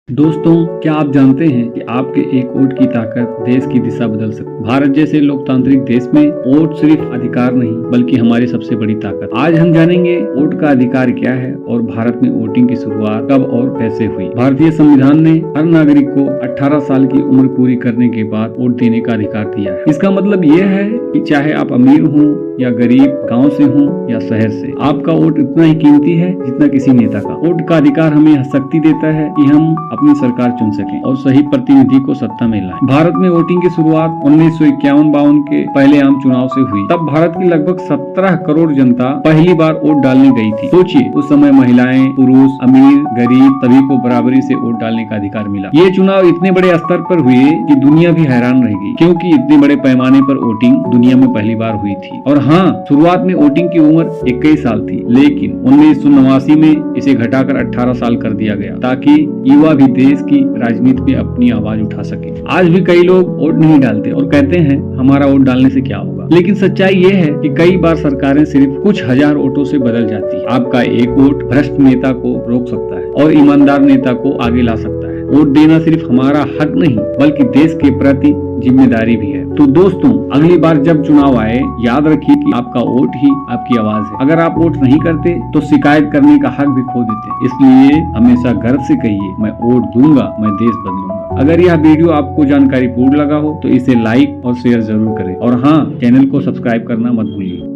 दोस्तों, क्या आप जानते हैं कि आपके एक वोट की ताकत देश की दिशा बदल सकती है। भारत जैसे लोकतांत्रिक देश में वोट सिर्फ अधिकार नहीं बल्कि हमारी सबसे बड़ी ताकत। आज हम जानेंगे वोट का अधिकार क्या है और भारत में वोटिंग की शुरुआत कब और कैसे हुई। भारतीय संविधान ने हर नागरिक को 18 साल की उम्र पूरी करने के बाद वोट देने का अधिकार दिया है। इसका मतलब ये है कि चाहे आप अमीर हों या गरीब, गांव से हों या शहर से, आपका वोट उतना ही कीमती है जितना किसी नेता का। वोट का अधिकार हमें शक्ति देता है कि हम अपनी सरकार चुन सकें और सही प्रतिनिधि को सत्ता में लाएं। भारत में वोटिंग की शुरुआत 1951-52 के पहले आम चुनाव से हुई। तब भारत की लगभग 17 करोड़ जनता पहली बार वोट डालने गई थी। सोचिए, उस समय महिलाएं, पुरुष, अमीर, गरीब सभी को बराबरी से वोट डालने का अधिकार मिला। ये चुनाव इतने बड़े स्तर पर हुए कि दुनिया भी हैरान रह गई, क्योंकि इतने बड़े पैमाने पर वोटिंग दुनिया में पहली बार हुई थी। और हाँ, शुरुआत में वोटिंग की उम्र 21 साल थी, लेकिन 1989 में इसे घटाकर 18 साल कर दिया गया ताकि युवा भी देश की राजनीति में अपनी आवाज उठा सके। आज भी कई लोग वोट नहीं डालते और कहते हैं हमारा वोट डालने से क्या होगा, लेकिन सच्चाई ये है कि कई बार सरकारें सिर्फ कुछ हजार वोटों से बदल जाती है। आपका एक वोट भ्रष्ट नेता को रोक सकता है और ईमानदार नेता को आगे ला सकता है। वोट देना सिर्फ हमारा हक नहीं बल्कि देश के प्रति जिम्मेदारी भी है। तो दोस्तों, अगली बार जब चुनाव आए, याद रखिए कि आपका वोट ही आपकी आवाज है। अगर आप वोट नहीं करते तो शिकायत करने का हक भी खो देते। इसलिए हमेशा गर्व से कहिए, मैं वोट दूंगा, मैं देश बदलूंगा। अगर यह वीडियो आपको जानकारी पूर्ण लगा हो तो इसे लाइक और शेयर जरूर करें और हाँ, चैनल को सब्सक्राइब करना मत भूलिए।